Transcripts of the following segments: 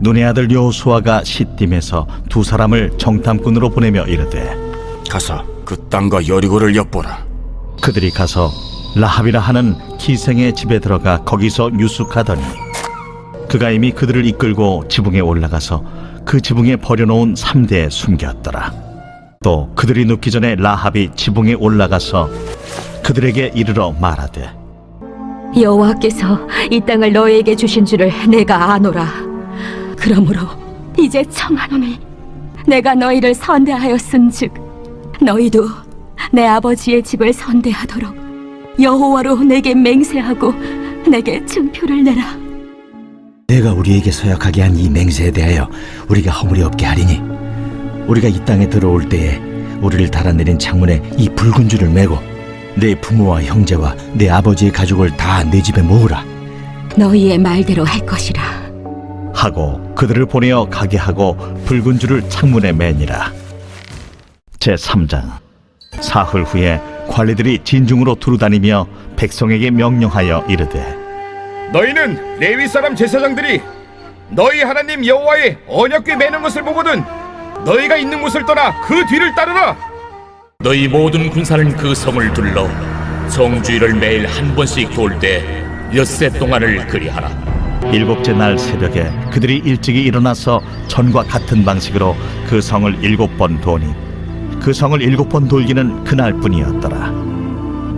눈의 아들 여호수아가 시딤에서 두 사람을 정탐꾼으로 보내며 이르되 가서 그 땅과 여리고를 엿보라. 그들이 가서 라합이라 하는 기생의 집에 들어가 거기서 유숙하더니 그가 이미 그들을 이끌고 지붕에 올라가서 그 지붕에 버려놓은 3대에 숨겼더라. 또 그들이 눕기 전에 라합이 지붕에 올라가서 그들에게 이르러 말하되 여호와께서 이 땅을 너희에게 주신 줄을 내가 아노라. 그러므로 이제 청하노니 내가 너희를 선대하였은즉 너희도 내 아버지의 집을 선대하도록 여호와로 내게 맹세하고 내게 증표를 내라. 내가 우리에게 서약하게 한 이 맹세에 대하여 우리가 허물이 없게 하리니 우리가 이 땅에 들어올 때에 우리를 달아내린 창문에 이 붉은 줄을 매고 내 부모와 형제와 내 아버지의 가족을 다 내 집에 모으라. 너희의 말대로 할 것이라 하고 그들을 보내어 가게 하고 붉은 줄을 창문에 매니라. 제3장. 사흘 후에 관리들이 진중으로 두루다니며 백성에게 명령하여 이르되 너희는 레위 사람 제사장들이 너희 하나님 여호와의 언약궤 매는 것을 보거든 너희가 있는 곳을 떠나 그 뒤를 따르라. 너희 모든 군사는 그 성을 둘러 성주일을 매일 한 번씩 돌 때 엿새 동안을 그리하라. 일곱째 날 새벽에 그들이 일찍이 일어나서 전과 같은 방식으로 그 성을 7번 도니 그 성을 7번 돌기는 그날뿐이었더라.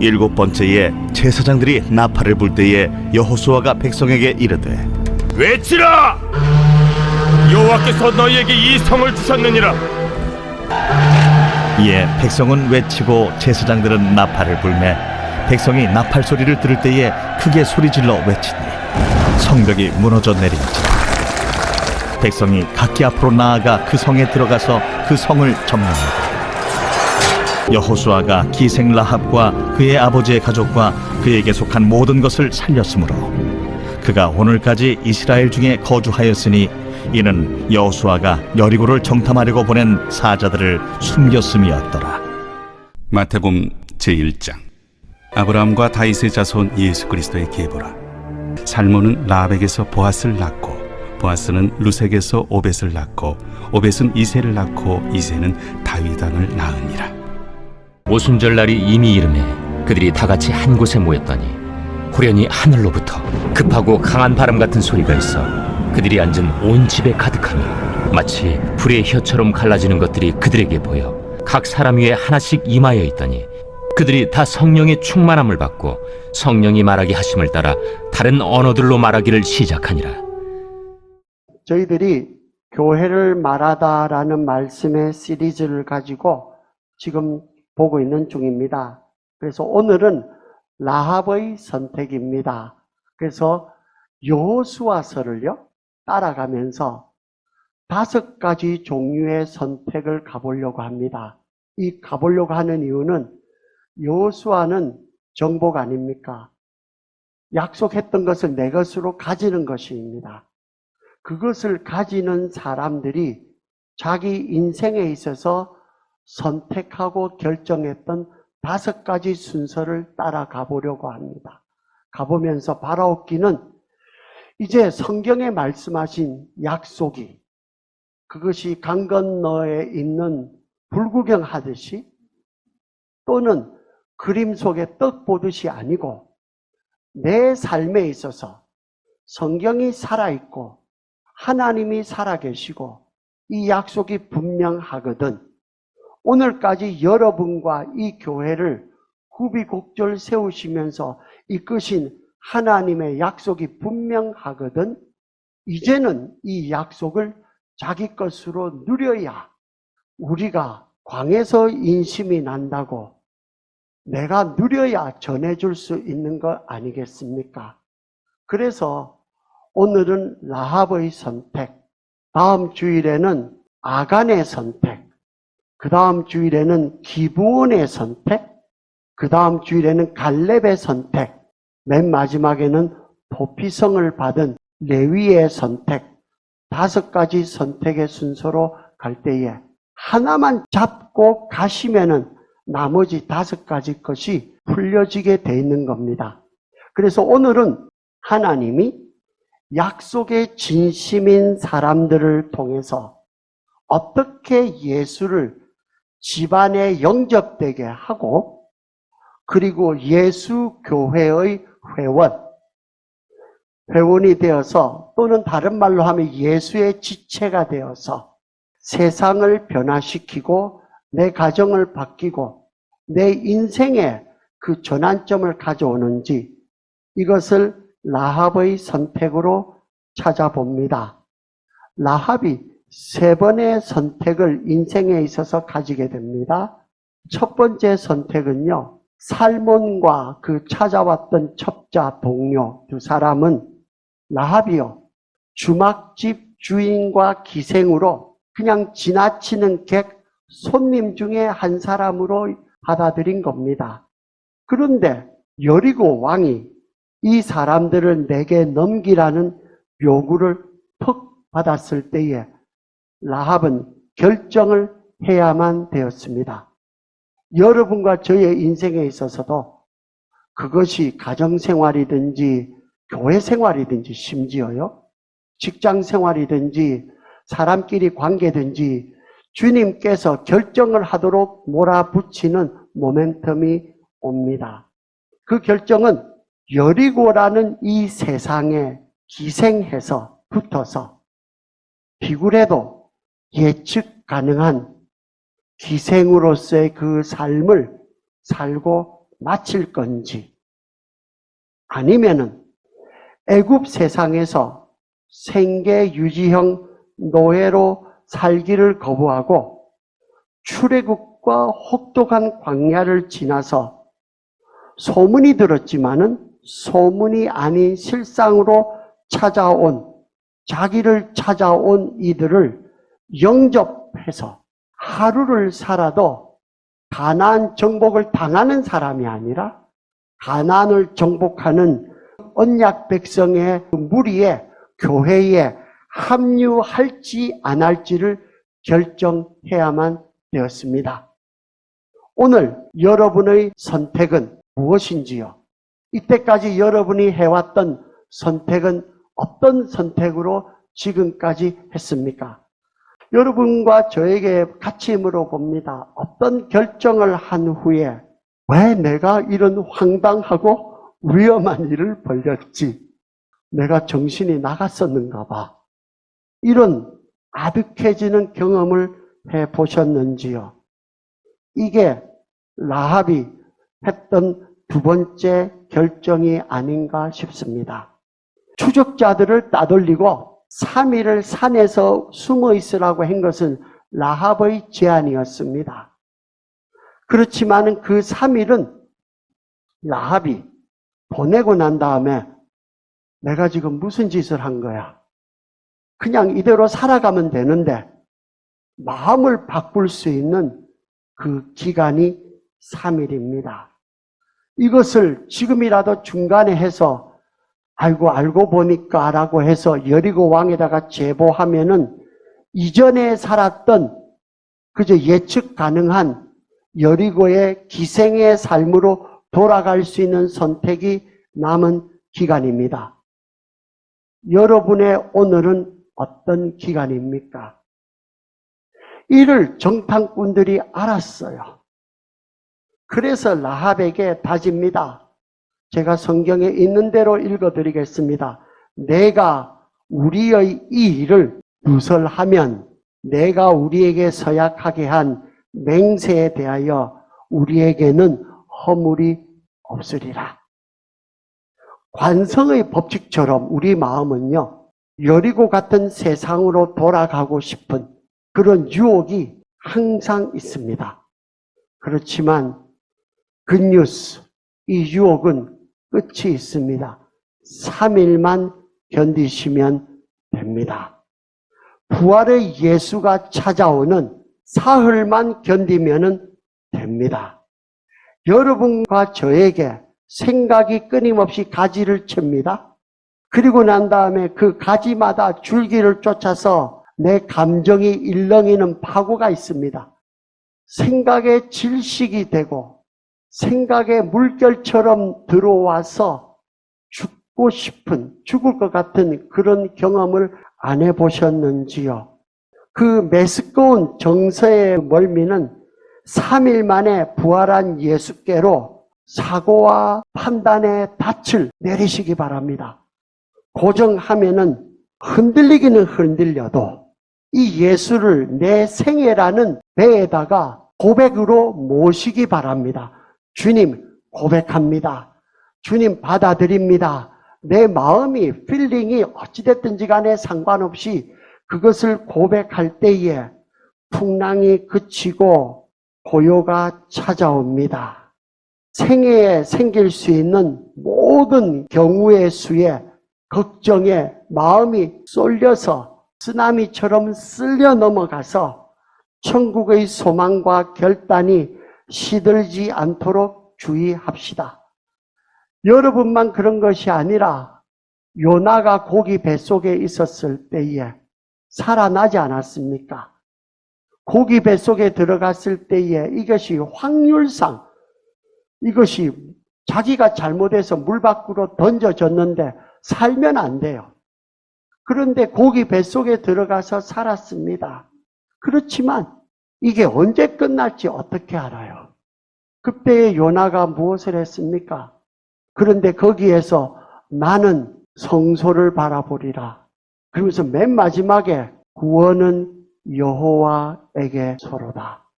7번째에 제사장들이 나팔을 불 때에 여호수아가 백성에게 이르되 외치라. 여호와께서 너희에게 이 성을 주셨느니라. 이에 백성은 외치고 제사장들은 나팔을 불매 백성이 나팔 소리를 들을 때에 크게 소리질러 외치니 성벽이 무너져 내린지라. 백성이 각기 앞으로 나아가 그 성에 들어가서 그 성을 점령하고 여호수아가 기생 라합과 그의 아버지의 가족과 그에게 속한 모든 것을 살렸으므로 그가 오늘까지 이스라엘 중에 거주하였으니 이는 여호수아가 여리고를 정탐하려고 보낸 사자들을 숨겼음이었더라. 마태복음 제1장. 아브라함과 다윗의 자손 예수 그리스도의 계보라. 살몬은 라합에게서 보아스를 낳고 보아스는 루색에서 오벳을 낳고 오벳은 이새를 낳고 이새는 다윗왕을 낳으니라. 오순절 날이 이미 이르매 그들이 다 같이 한 곳에 모였더니 호련히 하늘로부터 급하고 강한 바람 같은 소리가 있어 그들이 앉은 온 집에 가득하며 마치 불의 혀처럼 갈라지는 것들이 그들에게 보여 각 사람 위에 하나씩 임하여 있더니 그들이 다 성령의 충만함을 받고 성령이 말하게 하심을 따라 다른 언어들로 말하기를 시작하니라. 저희들이 교회를 말하다라는 말씀의 시리즈를 가지고 지금 보고 있는 중입니다. 그래서 오늘은 라합의 선택입니다. 그래서 여호수아서를요 따라가면서 5가지 종류의 선택을 가보려고 합니다. 이 가보려고 하는 이유는 여호수아는 정복 아닙니까? 약속했던 것을 내 것으로 가지는 것입니다. 그것을 가지는 사람들이 자기 인생에 있어서 선택하고 결정했던 5가지 순서를 따라가 보려고 합니다. 가보면서 바라옵기는 이제 성경에 말씀하신 약속이 그것이 강 건너에 있는 불구경 하듯이 또는 그림 속에 떡 보듯이 아니고 내 삶에 있어서 성경이 살아있고 하나님이 살아계시고 이 약속이 분명하거든 오늘까지 여러분과 이 교회를 후비곡절 세우시면서 이끄신 하나님의 약속이 분명하거든 이제는 이 약속을 자기 것으로 누려야 우리가 광에서 인심이 난다고 내가 누려야 전해줄 수 있는 것 아니겠습니까? 그래서 오늘은 라합의 선택, 다음 주일에는 아간의 선택, 그 다음 주일에는 기브온의 선택, 그 다음 주일에는 갈렙의 선택, 맨 마지막에는 도피성을 받은 레위의 선택, 5가지 선택의 순서로 갈 때에 하나만 잡고 가시면은 나머지 5가지 것이 풀려지게 돼 있는 겁니다. 그래서 오늘은 하나님이 약속의 진심인 사람들을 통해서 어떻게 예수를 집안에 영접되게 하고 그리고 예수 교회의 회원이 되어서 또는 다른 말로 하면 예수의 지체가 되어서 세상을 변화시키고 내 가정을 바뀌고 내 인생에 그 전환점을 가져오는지 이것을 라합의 선택으로 찾아봅니다. 라합이 3번의 선택을 인생에 있어서 가지게 됩니다. 첫 번째 선택은요, 살몬과 그 찾아왔던 첩자 동료 두 사람은 라합이요, 주막집 주인과 기생으로 그냥 지나치는 객, 손님 중에 한 사람으로 받아들인 겁니다. 그런데 여리고 왕이 이 사람들을 내게 넘기라는 요구를 턱 받았을 때에 라합은 결정을 해야만 되었습니다. 여러분과 저의 인생에 있어서도 그것이 가정생활이든지 교회생활이든지 심지어요, 직장생활이든지 사람끼리 관계든지 주님께서 결정을 하도록 몰아붙이는 모멘텀이 옵니다. 그 결정은 여리고라는 이 세상에 기생해서 붙어서 비굴해도 예측 가능한 기생으로서의 그 삶을 살고 마칠 건지, 아니면은 애굽 세상에서 생계 유지형 노예로 살기를 거부하고 출애굽과 혹독한 광야를 지나서 소문이 들었지만은 소문이 아닌 실상으로 찾아온, 자기를 찾아온 이들을 영접해서 하루를 살아도 가나안 정복을 당하는 사람이 아니라 가나안을 정복하는 언약 백성의 무리에, 교회에 합류할지 안 할지를 결정해야만 되었습니다. 오늘 여러분의 선택은 무엇인지요? 이때까지 여러분이 해왔던 선택은 어떤 선택으로 지금까지 했습니까? 여러분과 저에게 같이 물어봅니다. 어떤 결정을 한 후에 왜 내가 이런 황당하고 위험한 일을 벌였지? 내가 정신이 나갔었는가 봐. 이런 아득해지는 경험을 해보셨는지요? 이게 라합이 했던 두 번째 결정이 아닌가 싶습니다. 추적자들을 따돌리고 3일을 산에서 숨어 있으라고 한 것은 라합의 제안이었습니다. 그렇지만 그 3일은 라합이 보내고 난 다음에 내가 지금 무슨 짓을 한 거야? 그냥 이대로 살아가면 되는데 마음을 바꿀 수 있는 그 기간이 3일입니다. 이것을 지금이라도 중간에 해서 알고 보니까 라고 해서 여리고 왕에다가 제보하면은 이전에 살았던 그저 예측 가능한 여리고의 기생의 삶으로 돌아갈 수 있는 선택이 남은 기간입니다. 여러분의 오늘은 어떤 기간입니까? 이를 정탐꾼들이 알았어요. 그래서 라합에게 다집니다. 제가 성경에 있는 대로 읽어드리겠습니다. 내가 우리의 이 일을 누설하면 내가 우리에게 서약하게 한 맹세에 대하여 우리에게는 허물이 없으리라. 관성의 법칙처럼 우리 마음은요, 여리고 같은 세상으로 돌아가고 싶은 그런 유혹이 항상 있습니다. 그렇지만 굿뉴스, 이 유혹은 끝이 있습니다. 3일만 견디시면 됩니다. 부활의 예수가 찾아오는 사흘만 견디면 됩니다. 여러분과 저에게 생각이 끊임없이 가지를 칩니다. 그리고 난 다음에 그 가지마다 줄기를 쫓아서 내 감정이 일렁이는 파고가 있습니다. 생각의 질식이 되고 생각의 물결처럼 들어와서 죽고 싶은, 죽을 것 같은 그런 경험을 안 해보셨는지요? 그 메스꺼운 정서의 멀미는 3일 만에 부활한 예수께로 사고와 판단의 닻을 내리시기 바랍니다. 고정하면은 흔들리기는 흔들려도 이 예수를 내 생애라는 배에다가 고백으로 모시기 바랍니다. 주님 고백합니다. 주님 받아들입니다. 내 마음이 필링이 어찌됐든지 간에 상관없이 그것을 고백할 때에 풍랑이 그치고 고요가 찾아옵니다. 생애에 생길 수 있는 모든 경우의 수에 걱정에 마음이 쏠려서 쓰나미처럼 쓸려 넘어가서 천국의 소망과 결단이 시들지 않도록 주의합시다. 여러분만 그런 것이 아니라 요나가 고기 뱃속에 있었을 때에 살아나지 않았습니까? 고기 뱃속에 들어갔을 때에 이것이 확률상 이것이 자기가 잘못해서 물 밖으로 던져졌는데 살면 안 돼요. 그런데 고기 뱃속에 들어가서 살았습니다. 그렇지만 이게 언제 끝날지 어떻게 알아요? 그때의 요나가 무엇을 했습니까? 그런데 거기에서 나는 성소를 바라보리라. 그러면서 맨 마지막에 구원은 여호와에게 서로다.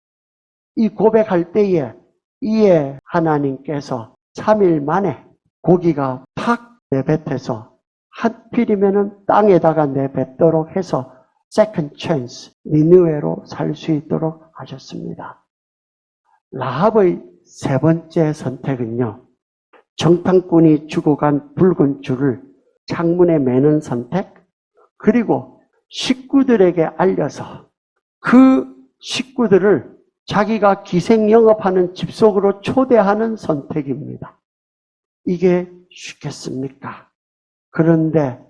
이 고백할 때에 이에 하나님께서 3일 만에 고기가 탁 내뱉어서 하필이면은 땅에다가 내뱉도록 해서 second chance, 니느웨로 살 수 있도록 하셨습니다. 라합의 세 번째 선택은요. 정탐꾼이 주고 간 붉은 줄을 창문에 매는 선택, 그리고 식구들에게 알려서 그 식구들을 자기가 기생 영업하는 집 속으로 초대하는 선택입니다. 이게 쉽겠습니까? 그런데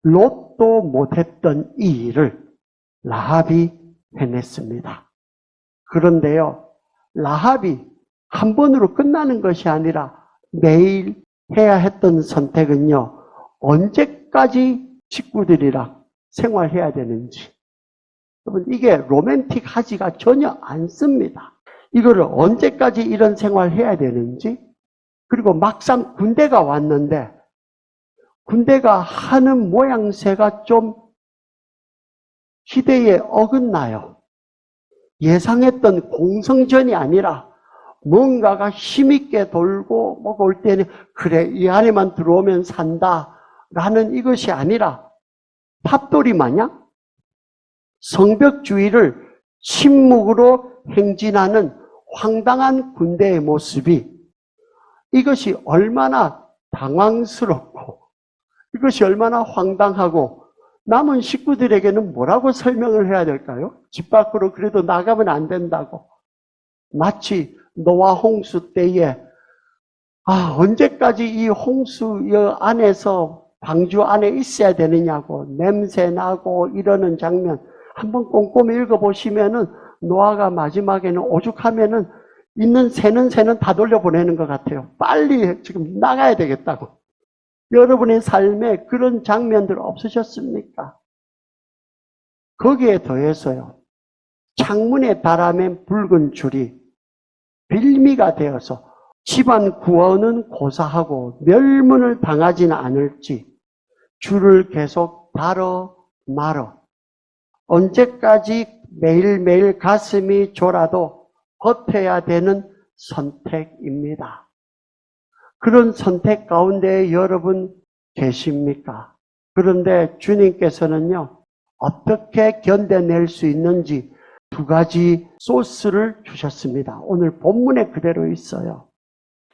롯도 못했던 이 일을 라합이 해냈습니다. 그런데요, 라합이 한 번으로 끝나는 것이 아니라 매일 해야 했던 선택은요, 언제까지 식구들이랑 생활해야 되는지. 여러분, 이게 로맨틱하지가 전혀 않습니다. 이거를 언제까지 이런 생활해야 되는지, 그리고 막상 군대가 왔는데 군대가 하는 모양새가 좀 시대에 어긋나요. 예상했던 공성전이 아니라 뭔가가 힘있게 돌고 뭐가 올 때는 그래 이 안에만 들어오면 산다라는 이것이 아니라 탑돌이 마냥 성벽주의를 침묵으로 행진하는 황당한 군대의 모습이 이것이 얼마나 당황스럽고 이것이 얼마나 황당하고 남은 식구들에게는 뭐라고 설명을 해야 될까요? 집 밖으로 그래도 나가면 안 된다고. 마치 노아 홍수 때에 언제까지 이 홍수 안에서 방주 안에 있어야 되느냐고 냄새 나고 이러는 장면 한번 꼼꼼히 읽어보시면은 노아가 마지막에는 오죽하면은 있는 새는 다 돌려보내는 것 같아요. 빨리 지금 나가야 되겠다고. 여러분의 삶에 그런 장면들 없으셨습니까? 거기에 더해서요. 창문에 달아맨 붉은 줄이 빌미가 되어서 집안 구원은 고사하고 멸문을 당하지는 않을지 줄을 계속 달어 말어 언제까지 매일매일 가슴이 졸아도 버텨야 되는 선택입니다. 그런 선택 가운데 여러분 계십니까? 그런데 주님께서는요, 어떻게 견뎌낼 수 있는지 두 가지 소스를 주셨습니다. 오늘 본문에 그대로 있어요.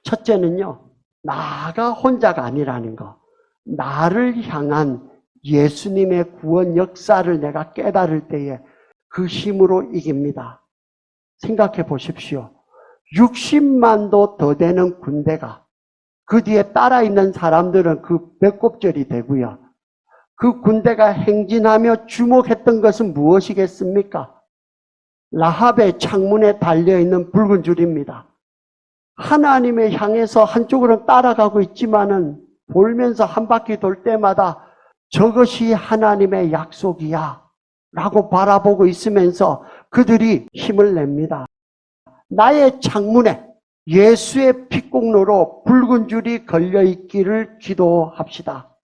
첫째는요, 나가 혼자가 아니라는 거. 나를 향한 예수님의 구원 역사를 내가 깨달을 때에 그 힘으로 이깁니다. 생각해 보십시오. 60만도 더 되는 군대가 그 뒤에 따라 있는 사람들은 그 배꼽절이 되고요. 그 군대가 행진하며 주목했던 것은 무엇이겠습니까? 라합의 창문에 달려있는 붉은 줄입니다. 하나님을 향해서 한쪽으로는 따라가고 있지만은 돌면서 한 바퀴 돌 때마다 저것이 하나님의 약속이야 라고 바라보고 있으면서 그들이 힘을 냅니다. 나의 창문에 예수의 핏공로로 붉은 줄이 걸려있기를 기도합시다.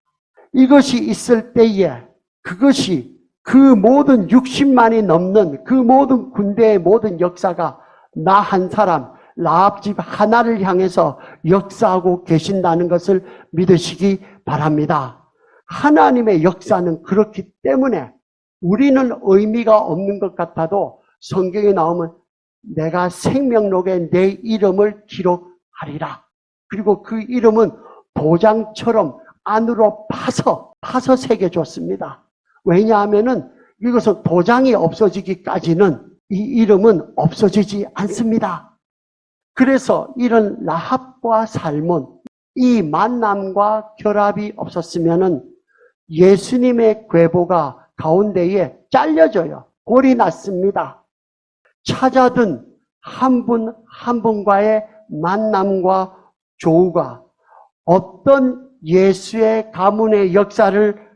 이것이 있을 때에 그것이 그 모든 60만이 넘는 그 모든 군대의 모든 역사가 나 한 사람, 라합 집 하나를 향해서 역사하고 계신다는 것을 믿으시기 바랍니다. 하나님의 역사는 그렇기 때문에 우리는 의미가 없는 것 같아도 성경에 나오면 내가 생명록에 내 이름을 기록하리라. 그리고 그 이름은 도장처럼 안으로 파서 새겨줬습니다. 왜냐하면은 이것은 도장이 없어지기까지는 이 이름은 없어지지 않습니다. 그래서 이런 라합과 살몬, 이 만남과 결합이 없었으면은 예수님의 궤보가 가운데에 잘려져요. 골이 났습니다. 찾아든 한 분 한 분과의 만남과 조우가 어떤 예수의 가문의 역사를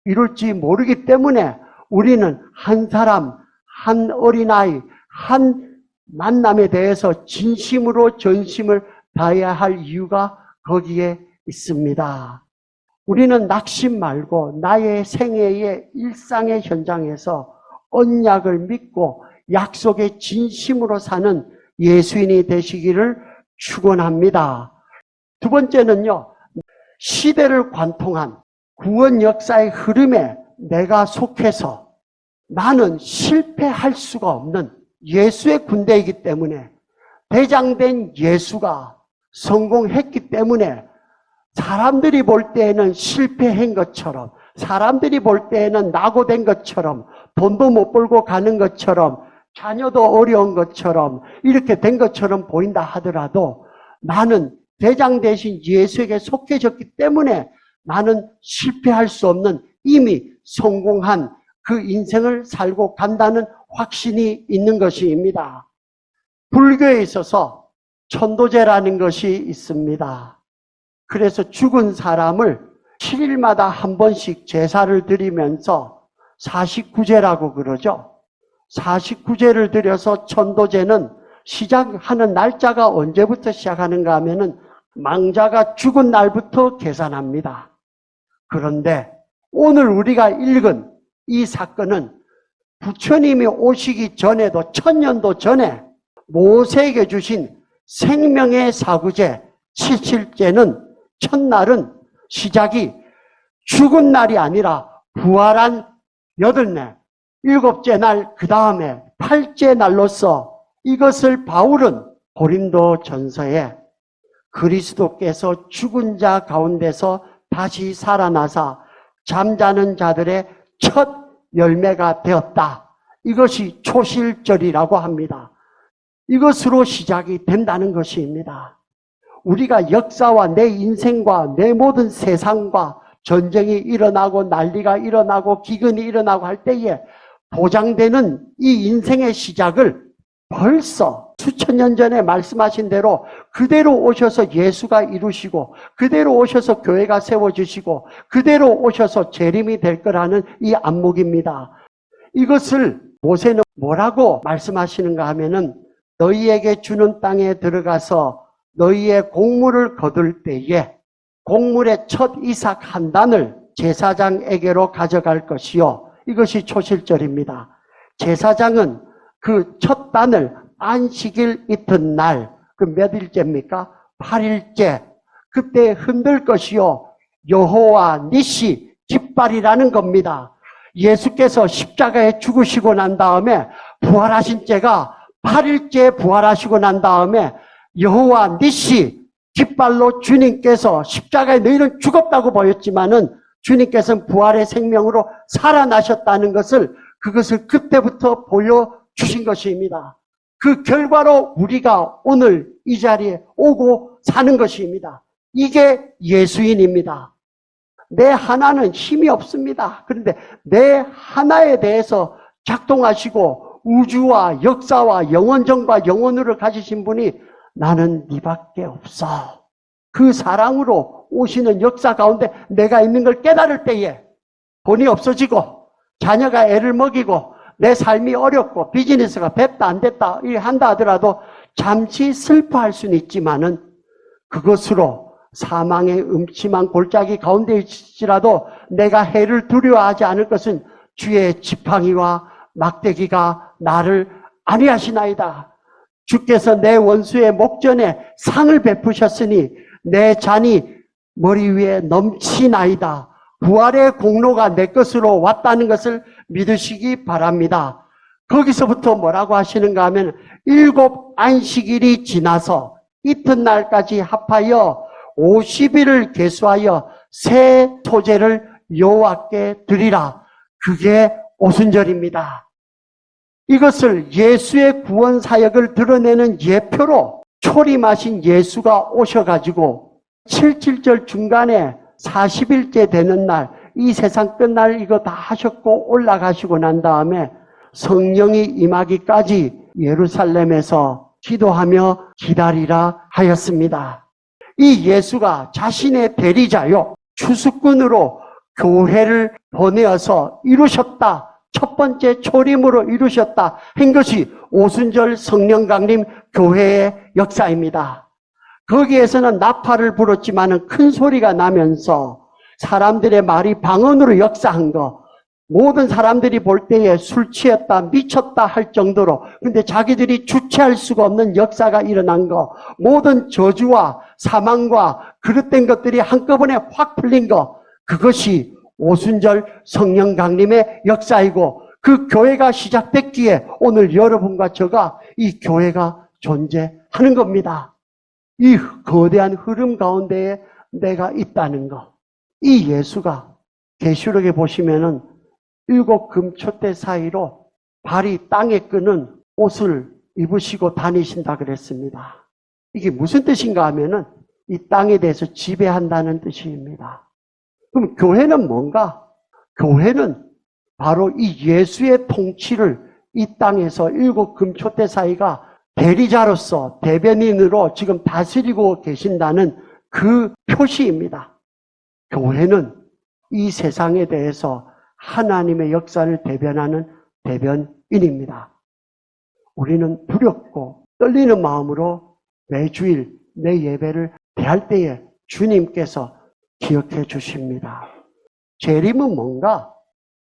이룰지 모르기 때문에 우리는 한 사람, 한 어린아이, 한 만남에 대해서 진심으로 전심을 다해야 할 이유가 거기에 있습니다. 우리는 낙심 말고 나의 생애의 일상의 현장에서 언약을 믿고 약속의 진심으로 사는 예수인이 되시기를 축원합니다. 두 번째는요, 시대를 관통한 구원 역사의 흐름에 내가 속해서 나는 실패할 수가 없는 예수의 군대이기 때문에 대장된 예수가 성공했기 때문에 사람들이 볼 때에는 실패한 것처럼, 사람들이 볼 때에는 낙오된 것처럼, 돈도 못 벌고 가는 것처럼, 자녀도 어려운 것처럼 이렇게 된 것처럼 보인다 하더라도 나는 대장 대신 예수에게 속해졌기 때문에 나는 실패할 수 없는 이미 성공한 그 인생을 살고 간다는 확신이 있는 것입니다. 불교에 있어서 천도제라는 것이 있습니다. 그래서 죽은 사람을 7일마다 한 번씩 제사를 드리면서 49제라고 그러죠. 49제를 드려서 천도제는 시작하는 날짜가 언제부터 시작하는가 하면은 망자가 죽은 날부터 계산합니다. 그런데 오늘 우리가 읽은 이 사건은 부처님이 오시기 전에도 1000년도 전에 모세에게 주신 생명의 사구제 77제는 첫날은 시작이 죽은 날이 아니라 부활한 8날, 7째 날, 그 다음에 8째 날로서 이것을 바울은 고린도 전서에 그리스도께서 죽은 자 가운데서 다시 살아나사 잠자는 자들의 첫 열매가 되었다. 이것이 초실절이라고 합니다. 이것으로 시작이 된다는 것입니다. 우리가 역사와 내 인생과 내 모든 세상과 전쟁이 일어나고 난리가 일어나고 기근이 일어나고 할 때에 보장되는 이 인생의 시작을 벌써 수천 년 전에 말씀하신 대로 그대로 오셔서 예수가 이루시고 그대로 오셔서 교회가 세워지시고 그대로 오셔서 재림이 될 거라는 이 안목입니다. 이것을 모세는 뭐라고 말씀하시는가 하면은 너희에게 주는 땅에 들어가서 너희의 곡물을 거둘 때에 곡물의 첫 이삭 한 단을 제사장에게로 가져갈 것이요. 이것이 초실절입니다. 제사장은 그 첫 단을 안식일 이튿날, 그 몇 일째입니까? 8일째. 그때 흔들 것이요. 여호와 니시 깃발이라는 겁니다. 예수께서 십자가에 죽으시고 난 다음에 부활하신 때가 8일째 부활하시고 난 다음에 여호와 니시 깃발로 주님께서 십자가에 너희는 죽었다고 보였지만은 주님께서는 부활의 생명으로 살아나셨다는 것을 그것을 그때부터 보여주신 것입니다. 그 결과로 우리가 오늘 이 자리에 오고 사는 것입니다. 이게 예수인입니다. 내 하나는 힘이 없습니다. 그런데 내 하나에 대해서 작동하시고 우주와 역사와 영원정과 영원으로 가지신 분이 나는 네밖에 없어. 그 사랑으로 오시는 역사 가운데 내가 있는 걸 깨달을 때에 돈이 없어지고 자녀가 애를 먹이고 내 삶이 어렵고 비즈니스가 뵙다 안 됐다 한다 하더라도 잠시 슬퍼할 수는 있지만은 그것으로 사망의 음침한 골짜기 가운데 있을지라도 내가 해를 두려워하지 않을 것은 주의 지팡이와 막대기가 나를 안위하시나이다. 주께서 내 원수의 목전에 상을 베푸셨으니 내 잔이 머리 위에 넘치나이다. 부활의 공로가 내 것으로 왔다는 것을 믿으시기 바랍니다. 거기서부터 뭐라고 하시는가 하면 7 안식일이 지나서 이튿날까지 합하여 50일을 계수하여 새 소재를 여호와께 드리라. 그게 오순절입니다. 이것을 예수의 구원 사역을 드러내는 예표로 초림하신 예수가 오셔가지고 77절 중간에 40일째 되는 날, 이 세상 끝날 이거 다 하셨고 올라가시고 난 다음에 성령이 임하기까지 예루살렘에서 기도하며 기다리라 하였습니다. 이 예수가 자신의 대리자요, 추수꾼으로 교회를 보내어서 이루셨다. 첫 번째 초림으로 이루셨다 한 것이 오순절 성령 강림 교회의 역사입니다. 거기에서는 나팔을 불었지만 큰 소리가 나면서 사람들의 말이 방언으로 역사한 거, 모든 사람들이 볼 때에 술 취했다, 미쳤다 할 정도로, 근데 자기들이 주체할 수가 없는 역사가 일어난 거, 모든 저주와 사망과 그릇된 것들이 한꺼번에 확 풀린 거, 그것이 오순절 성령 강림의 역사이고, 그 교회가 시작됐기에 오늘 여러분과 저가 이 교회가 존재하는 겁니다. 이 거대한 흐름 가운데에 내가 있다는 거. 이 예수가 계시록에 보시면은 7 금초대 사이로 발이 땅에 끄는 옷을 입으시고 다니신다 그랬습니다. 이게 무슨 뜻인가 하면은 이 땅에 대해서 지배한다는 뜻입니다. 그럼 교회는 뭔가? 교회는 바로 이 예수의 통치를 이 땅에서 7 금초대 사이가 대리자로서 대변인으로 지금 다스리고 계신다는 그 표시입니다. 교회는 이 세상에 대해서 하나님의 역사를 대변하는 대변인입니다. 우리는 두렵고 떨리는 마음으로 매주일 내 예배를 대할 때에 주님께서 기억해 주십니다. 재림은 뭔가?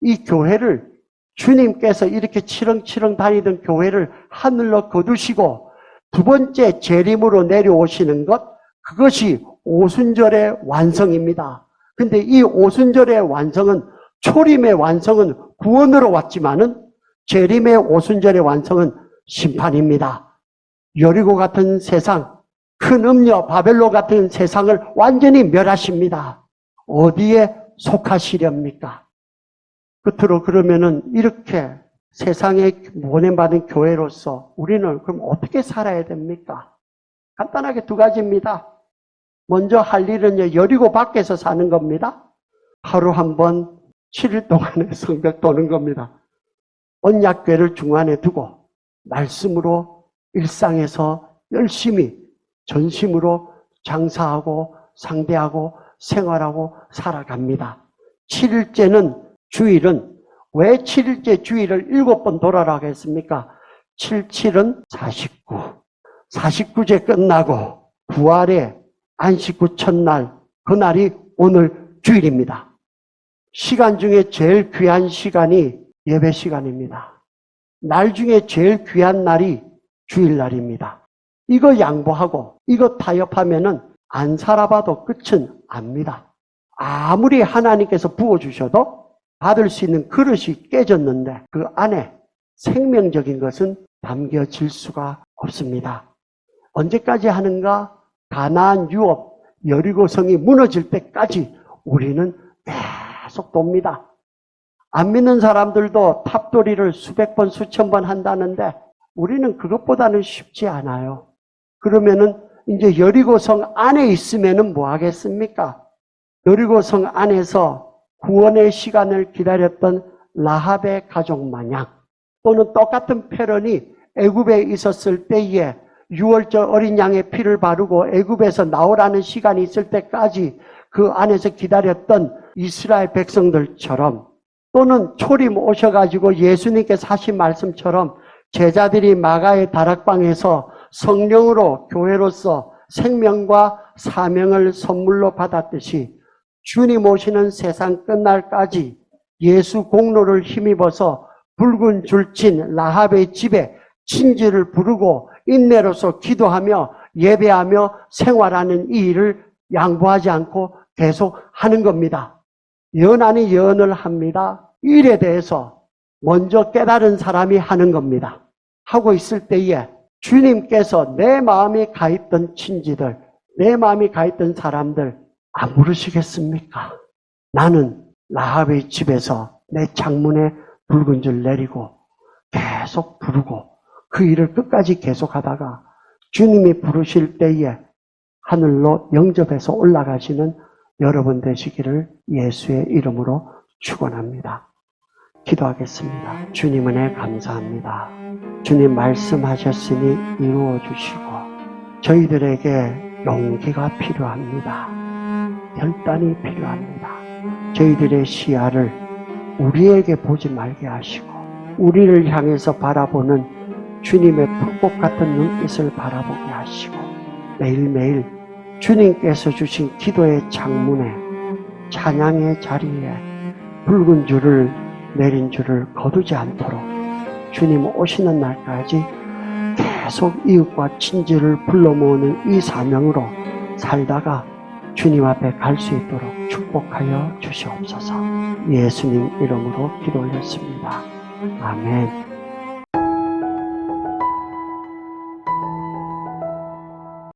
이 교회를 주님께서 이렇게 치렁치렁 다니던 교회를 하늘로 거두시고 두 번째 재림으로 내려오시는 것, 그것이 오순절의 완성입니다. 근데 이 오순절의 완성은, 초림의 완성은 구원으로 왔지만은 재림의 오순절의 완성은 심판입니다. 여리고 같은 세상, 큰 음녀 바벨론 같은 세상을 완전히 멸하십니다. 어디에 속하시렵니까? 끝으로 그러면은 이렇게 세상에 보냄받은 교회로서 우리는 그럼 어떻게 살아야 됩니까? 간단하게 2가지입니다. 먼저 할 일은 여리고 밖에서 사는 겁니다. 하루 한 번 7일 동안에 성벽 도는 겁니다. 언약궤를 중안에 두고 말씀으로 일상에서 열심히 전심으로 장사하고 상대하고 생활하고 살아갑니다. 7일째는 주일은 왜 7일째 주일을 7번 돌아라고 했습니까? 77은 49. 49제 끝나고 부활의 안식구 첫날, 그날이 오늘 주일입니다. 시간 중에 제일 귀한 시간이 예배 시간입니다. 날 중에 제일 귀한 날이 주일날입니다. 이거 양보하고 이거 타협하면은 안 살아봐도 끝은 압니다. 아무리 하나님께서 부어주셔도 받을 수 있는 그릇이 깨졌는데 그 안에 생명적인 것은 담겨질 수가 없습니다. 언제까지 하는가? 가나안 유업, 여리고성이 무너질 때까지 우리는 계속 돕니다. 안 믿는 사람들도 탑돌이를 수백 번, 수천 번 한다는데 우리는 그것보다는 쉽지 않아요. 그러면은 이제 여리고성 안에 있으면은 뭐 하겠습니까? 여리고성 안에서 구원의 시간을 기다렸던 라합의 가족 마냥, 또는 똑같은 패런이 애굽에 있었을 때에 6월절 어린 양의 피를 바르고 애굽에서 나오라는 시간이 있을 때까지 그 안에서 기다렸던 이스라엘 백성들처럼 또는 초림 오셔가지고 예수님께서 하신 말씀처럼 제자들이 마가의 다락방에서 성령으로 교회로서 생명과 사명을 선물로 받았듯이 주님 오시는 세상 끝날까지 예수 공로를 힘입어서 붉은 줄친 라합의 집에 친지를 부르고 인내로서 기도하며 예배하며 생활하는 이 일을 양보하지 않고 계속 하는 겁니다. 연하니 예언을 합니다. 이 일에 대해서 먼저 깨달은 사람이 하는 겁니다. 하고 있을 때에 주님께서 내 마음에 가 있던 친지들, 내 마음에 가 있던 사람들 안 부르시겠습니까? 나는 라합의 집에서 내 창문에 붉은 줄 내리고 계속 부르고 그 일을 끝까지 계속하다가 주님이 부르실 때에 하늘로 영접해서 올라가시는 여러분 되시기를 예수의 이름으로 축원합니다. 기도하겠습니다. 주님 은혜 감사합니다. 주님 말씀하셨으니 이루어 주시고 저희들에게 용기가 필요합니다. 결단이 필요합니다. 저희들의 시야를 우리에게 보지 말게 하시고 우리를 향해서 바라보는 주님의 불꽃 같은 눈빛을 바라보게 하시고 매일매일 주님께서 주신 기도의 창문에 찬양의 자리에 붉은 줄을 내린 줄을 거두지 않도록 주님 오시는 날까지 계속 이웃과 친지를 불러 모으는 이 사명으로 살다가 주님 앞에 갈 수 있도록 축복하여 주시옵소서. 예수님 이름으로 기도 올렸습니다. 아멘.